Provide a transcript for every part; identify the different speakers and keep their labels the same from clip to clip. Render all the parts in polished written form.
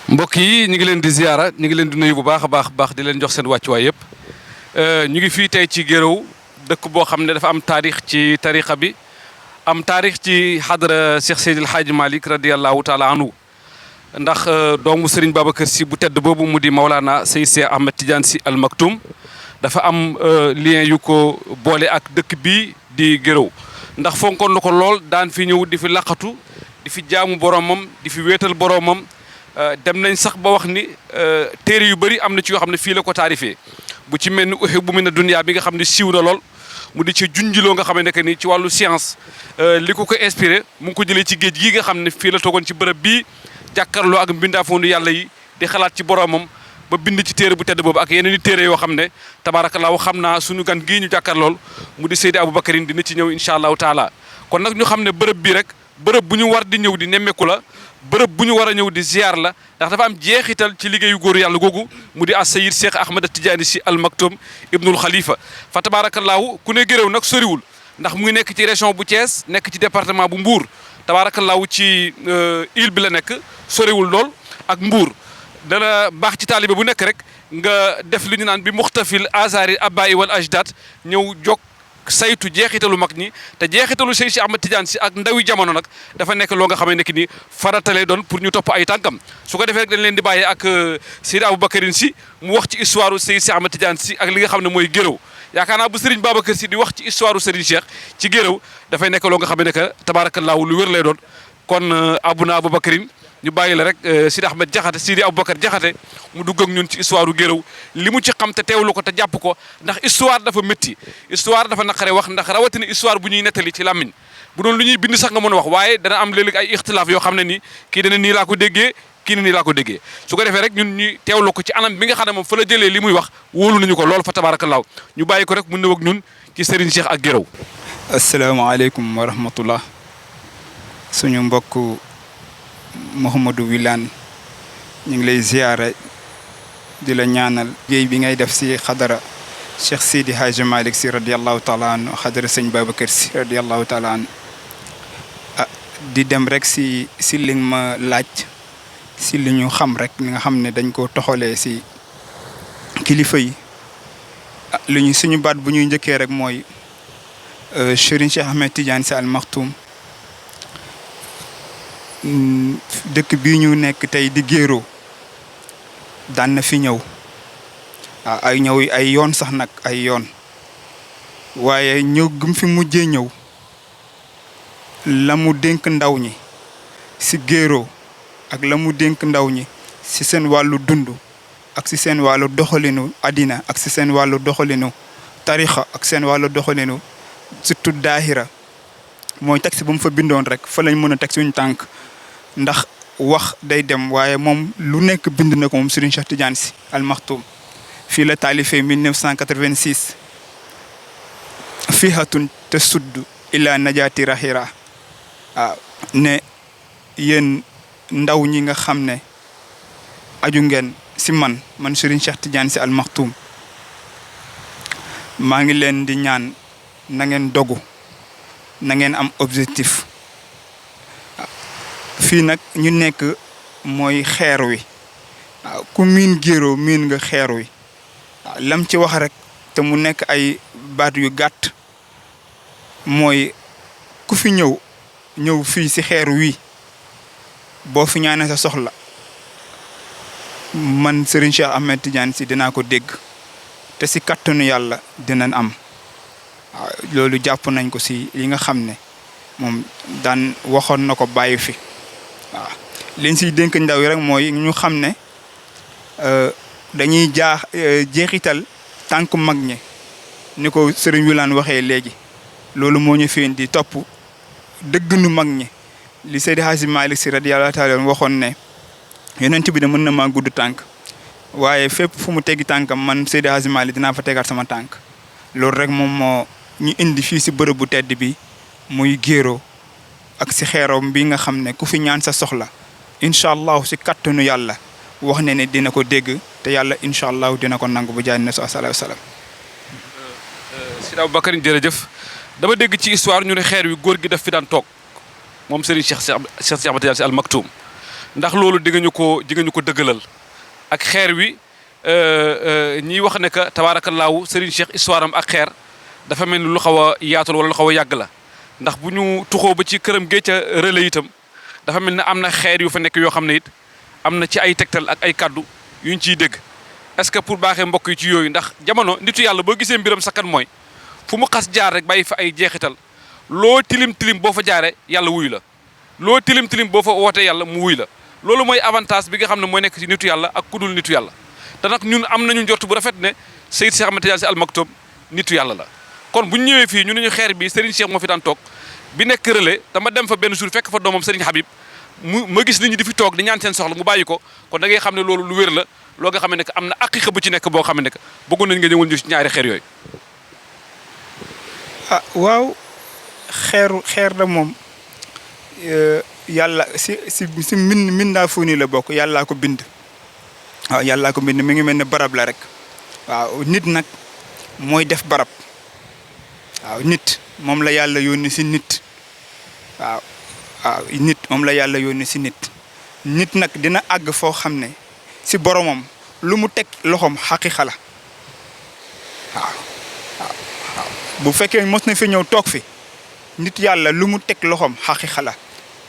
Speaker 1: mbokk yi ñu ngi leen di ziara ñu ngi leen di nuyu bu baax a baax di leen jox seen wàccuwaay yëpp ñu ngi fii tey ci Guéréo dëkk boo xam ne dafa am taarix ci tariqa bi am taarix ci xadra Cheikh Seydil Hadji Malick radiyallahu taala anhu ndax doomu Serigne Babacar Sy bu tedd boobu mu di Maulana Seydi Cheikh Ahmed Tidiane Sy Al Maktoum dafa am lien yu ko boole ak dëkk bii di Guéréo ndax fonkoon na ko lool daan fi ñëw di fi laqatu di fi jaamu boromam di fi wéetal boromam. dem nañ sax ba wax ni téere yu bëri am na ci yoo xam ne fii la ko taarifee bu ci mel ni uhibbu mina dunya bi nga xam ne siiw na lool mu di ci junjiloo nga xam ne que ni ci wàllu science li ko inspiré mu ngi ko jëlee ci géej gii nga xam ne fii la toogoon ci bërëb bii jàkkaarloo ak mbindaafoonu yàlla yi di xalaat ci boromam ba bind ci téere bu tedd boobu ak yeneen i téere yoo xam ne tabaarakallaahu xam naa suñu gan gii ñu jàkkaarlool mu di Seydi Aboubacarine dina ci ñëw incha allahu taala kon nag ñu xam ne bërëb bii rek bërëb bu ñu war di ñëw di nemmeeku la bërëb bu ñu war a ñëw di ziar la ndax dafa am jeexital ci liggéeyu góoru yàlla googu mu di as Sayyid Cheikh Ahmed Tidiane Sy Al Maktoum Ibnul Khalifa fa tabaarakallaahu ku ne Guéréo nag soriwul ndax mu ngi nekk ci région bu Thiès nekk ci département bu Mbour tabaarakallaahu ci île bi la nekk soriwul lool ak Mbour dana baax ci taalibe bu nekk rek nga def li ñu naan bi muxtafil azari abai wal ajdat ñëw jokk saytu jeexitalu mag ñi te jeexitalu Seydi Cheikh Ahmed Tidiane Sy ak ndawi jamono nag dafa nekk loo nga xam ne ni faratalee doon pour ñu topp ay tànkam su ko defee rek dañ leen di bàyyee ak Seydi Aboubacarine Sy mu wax ci histoire Seydi Cheikh Ahmed Tidiane Sy ak li nga xam ne mooy Guéréo yaakaar naa bu Serigne Babacar Sy di wax ci histoire Serigne Cheikh ci Guéréo dafay nekk loo nga xam ne que tabaarakallaahu lu wér lay doon kon abuna Aboubacarine ñu bàyyi la rek Sidi Ahmed Diakhaté Sidi Aboubacar Diakhaté mu dugg ak ñun ci histoire Guéréo li mu ci xam te teewlu ko te jàpp ko ndax histoire dafa métti histoire dafa naqare wax ndax rawatina histoire bu ñuy nettali ci làmmiñ bu doon lu ñuy bind sax nga mën a wax waaye dana am léeg-léeg ay ixtilaaf yoo xam ne nii kii dana nii laa ko déggee kii ne nii laa ko déggee su ko defee rek ñun ñu teewlu ko ci anam bi nga xam ne moom fa la jëlee li muy wax wóolu nañu ko loolu fa tabaarakallaahu ñu bàyyi ko rek mu ñëw ak ñun ci Serigne Cheikh ak Guéréo.
Speaker 2: asalaamaaleykum wa rahmatullah suñu mbokk Mouhamadou Wilane ñu ngi lay ziyaare di la ñaanal liggéey bi ngay def si xadara Cheikh Seydi Hadji Malick Sy radiallahu taala anhu xadara sëñ Babacar Sy radiallahu taala anhu di dem rek si li ma laaj si li ñu xam rek li nga xam ne dañ ko toxalee si kilifa yi li ñu suñu baat bu ñuy njëkkee rek mooy Serigne Cheikh Ahmed Tidiane Sy Al Maktoum dëkk bii ñu nekk tey di Guéréo daan na fi ñëw ay ñëw ay yoon sax nag ay yoon waaye ñëw gum fi mujjee ñëw la mu dénk ndaw ñi si Guéréo ak la mu dénk ndaw ñi si seen wàllu dund ak si seen wàllu doxalinu àddina ak si seen wàllu doxalinu tarixa ak seen wàllu doxalinu surtout daahira mooy texte bu mu fa bindoon rek fa lañ mën a teg suñu tànk ndax wax day dem waaye moom lu nekk bind na ko moom Serigne Cheikh Tidiane Sy Al Maktoum fii la taalifee 1986 fihatun te sudd ila najaati rahira waaw ne yéen ndaw ñi nga xam ne aju ngeen si man Serigne Cheikh Tidiane Sy Al Maktoum maa ngi leen di ñaan na ngeen dogu na ngeen am objectif fii nag ñu nekk mooy xeer wi waaw ku miin Guéréo miin nga xeer wi waaw lam ci wax rek te mu nekk ay baat yu gàtt mooy ku fi ñëw fii si xeer wi boo fi ñaanee sa soxla man Serigne Cheikh Ahmed Tidiane Sy dinaa ko dégg te si kattanu yàlla dinañ am waaw loolu jàpp nañ ko si li nga xam ne moom daan waxoon na ko bàyyi fi waaw liñ siy dénk ndaw yi rek mooy ñu xam ne dañuy jeexital tànk mag ñi ni ko Serigne Wilane waxee léegi loolu moo ñu fi di topp dëgg nu mag ñi li Seydi Hadji Malick Sy radiyallahu taala waxoon ne yonent bi de mën na maa gudd tànk waaye fépp fu mu teggi tànkam man Seydi Hadji Malick dinaa fa tegaat sama tànk loolu rek moom moo ñu indi fii si bërëb bu tedd bi muy Guéréo ak si xeeroom bi nga xam ne ku fi ñaan sa soxla incha allah si kattanu yàlla wax ne dina ko dégg te yàlla incha allah dina ko nangu bu jaay na sallallahu alayhi wa sallam.
Speaker 1: Sidi Aboubacarine jërëjëf dama dégg ci histoire ñu ne xeer wi góor gi daf fi daan toog moom Serigne Cheikh Ahmed Tidiane Sy Al Maktoum ndax loolu di nga ñu ko dëggalal ak xeer wi ñiy wax ne que tabaarakallaahu Serigne Cheikh histoire am ak xeer dafa mel ni lu xaw a yaatul wala lu xaw a yàgg la ndax bu ñu tuxoo ba ci këram gee ca relais itam dafa mel ne am na xeer yu fa nekk yoo xam ne it am na ci ay tegtal ak ay kaddu yuñ ciy dégg est-ce que pour baaxee mbokk yi ci yooyu ndax jamono nitu yàlla boo gisee mbiram sakkan mooy fu mu xas jaar rek bàyyi fa ay jeexital loo tilim tilim boo fa jaaree yàlla wuyu la loo tilim tilim boo fa wootee yàlla mu wuy la loolu mooy avantage bi nga xam ne mooy nekk ci nitu yàlla ak kudul nitu yàlla te nag ñun am nañu njort bu rafet ne Seydi Cheikh Ahmed Tidiane Sy Al Maktoum nitu yàlla la kon bu ñu ñëwee fii ñu ne ñu xeer bi Serigne Cheikh moo fi daan toog bi nekk relais dama dem fa benn jour fekk fa doomam Serigne Habib ma gis nit ñi di fi toog di ñaan seen soxla mu bàyyi ko kon da ngay xam ne loolu lu wér la loo nga xam ne que am na aqiqa bu ci nekk boo xam ne que bëggoon nañ nga ñëwal ñu ci ñaari xeer yooyu.
Speaker 2: ah waaw xeer la moom yàlla si mbindaa fu ni la bokk yàllaa ko bind waaw yàllaa ko bind mi ngi mel ne barab la rek waaw nit nag mooy def barab waaw nit moom la yàlla yónni si nit waaw nit moom la yàlla yónni si nit nag dina àgg foo xam ne si boromam lu mu teg loxoom xaqiqa la waaw bu fekkee mos na fi ñëw toog fi nit yàlla lu mu teg loxoom xaqiqa la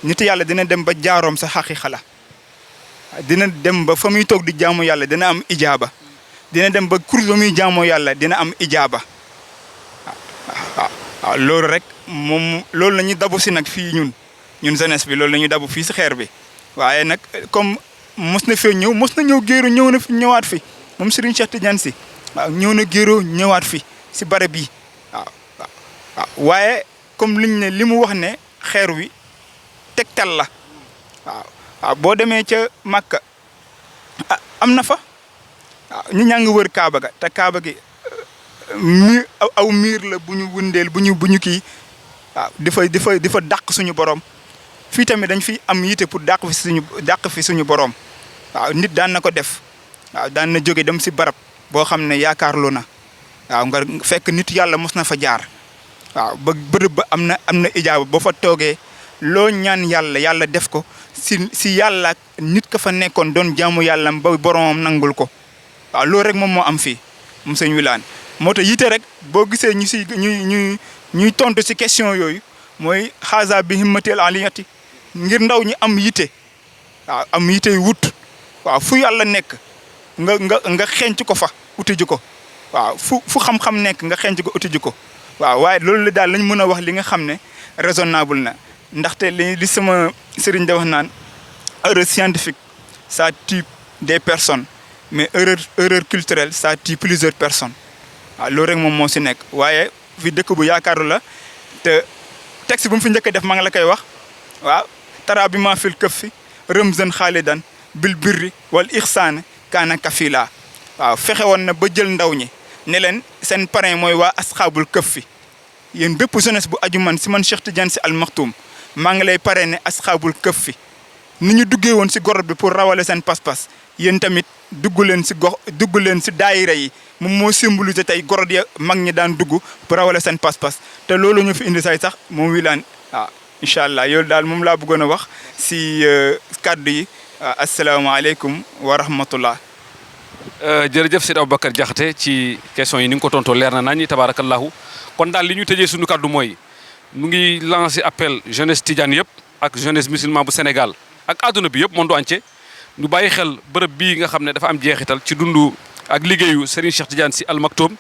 Speaker 2: nit yàlla dina dem ba jaaroom sa xaqiqa la dina dem ba fa muy toog di jaamu yàlla dina am ijaaba dina dem ba kur ba muy jaamoo yàlla dina am ijaaba waaw loolu rek moom loolu la ñuy dabu si nag fii ñun jeunesse bi loolu la ñuy dabu fii si xeer bi waaye nag comme mos na fee ñëw mos na ñëw géero ñëw na fi ñëwaat fi moom Serigne Cheikh Tidiane Sy waaw ñëw na géero ñëwaat fi si barab bi waaw waaye comme liñ ne li mu wax ne xeer wi tegtal la waaw boo demee ca Makka am na fa waaw ñu ñaa ngi wër Kaaba ga te Kaaba gi aw miir la bu ñu wëndeel bu ñu kii waaw di fa dàq suñu borom fii tamit dañ fi am yite pour dàq fi suñu borom waaw nit daan na ko def waaw daan na jóge dem si barab boo xam ne yaakaarlu na waaw nga fekk nit yàlla mos na fa jaar waaw ba bërëb ba am na ijaaba boo fa toogee loo ñaan yàlla def ko si yàlla nit ka fa nekkoon doon jaamu yàlla ba boromam nangul ko waaw loolu rek moom moo am fii moom sëñ Wilane moo tax yite rek boo gisee ñuy tontu si question yooyu mooy xaasa bi himmatil aliyati ngir ndaw ñi am yite waaw am yite yu wut waaw fu yàlla nekk nga xenc ko fa uti ji ko waaw fu xam-xam nekk nga xenc ko uti ji ko waaw waaye loolu la daal lañ mën a wax li nga xam ne raisonnable na ndaxte li sama sëriñ da wax naan erreur scientifique ça tue des personnes mais erreur culturelle ça tue plusieurs personnes waaw loolu rek moom moo si nekk waaye fi dëkk bu yaakaaru la te texte bu mu fi njëkk a def maa ngi la koy wax waaw tara bi maa fil këf fi rëmzën xaalidan bil birri wal ixsaan kaana kafila waaw fexe woon na ba jël ndaw ñi ne leen seen parrain mooy waa asxaabul këf fi yéen bépp jeunesse bu aju man si man Cheikh Tidiane Sy Al Maktoum maa ngi lay parrainé asxaabul këf fi ni ñu duggee woon si gorot bi pour rawale seen pas-pas yéen tamit dugg leen si daayira yi moom moo symbolisé tey gorot ya mag ñi daan dugg pour rawale seen pas-pas te loolu ñu fi indi say sax moom Wilane waaw incha allah yow daal moom laa bëggoon a wax si kàddu yi asalaamaaleykum wa rahmatullah.
Speaker 1: jërëjëf Seydi Aboubacar Diakhaté ci question yi ni nga ko tontoo leer na nañu tabaarakallahu kon daal li ñu tëjee suñu kàddu mooy mu ngi lancé appel jeunesse tidiane yëpp ak jeunesse musulman bu Sénégal ak àdduna bi yëpp monde entier ñu bàyyi xel bërëb bii nga xam ne dafa am jeexital ci dundu ak liggéeyu Serigne Cheikh Tidiane Sy Al Maktoum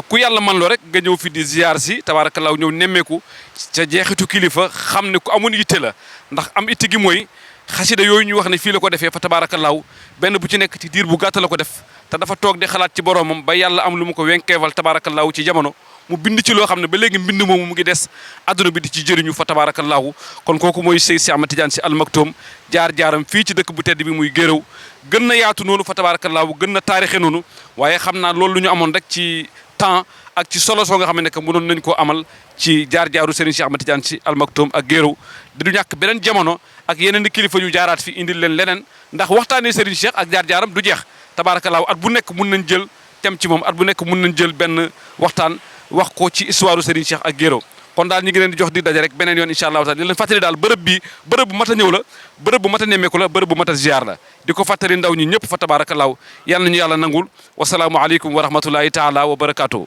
Speaker 1: ku yàlla man loo rek nga ñëw fi di ziar si tabaarakallahu ñëw nemmeeku ca jeexitu kilifa xam ne ku amoon itte la ndax am itte gi mooy xasida yooyu ñu wax ne fii la ko defee fa tabaarakallahu benn bu ci nekk ci diir bu gàtt la ko def te dafa toog di xalaat ci boromam ba yàlla am lu mu ko wenkeewal tabaarakallahu ci jamono mu bind ci loo xam ne ba léegi mbind moomu mu ngi des adduna bi di ci jëriñu fa tabaarakallahu kon kooku mooy Seydi Cheikh Ahmed Tidiane Sy Al Maktoum jaar-jaaram fii ci dëkk bu tedd bi muy Guéréo gën na yaatu noonu fa tabaarakallahu gën na taarixe noonu waaye xam naa loolu lu ñu amoon rek ci temps ak ci solo soo nga xam ne que mënoon nañ koo amal ci jaar-jaaru Serigne Cheikh Ahmed Tidiane Sy Al Maktoum ak Guéréo di du ñàkk beneen jamono ak yeneen i kilifa yu jaaraat fi indil leen leneen ndax waxtaanee Serigne Cheikh ak jaar-jaaram du jeex tabaarakallahu at bu nekk mun nañ jël tem ci moom at bu nekk mun nañ jël benn waxtaan wax ko ci histoire Serigne Cheikh ak Guéréo kon daal ñu ngi leen di jox di daje rek beneen yoon incha allahu taala di leen fàttali daal bërëb bi bërëb bu mat a ñëw la bërëb bu mat a nemmeeku la bërëb bu mat a ziar la di ko fàttali ndaw ñi ñëpp fa tabaarakallaahu yal nañu yàlla nangul wasalaamu aleykum wa rahmatullahi taala wa barakaatuhu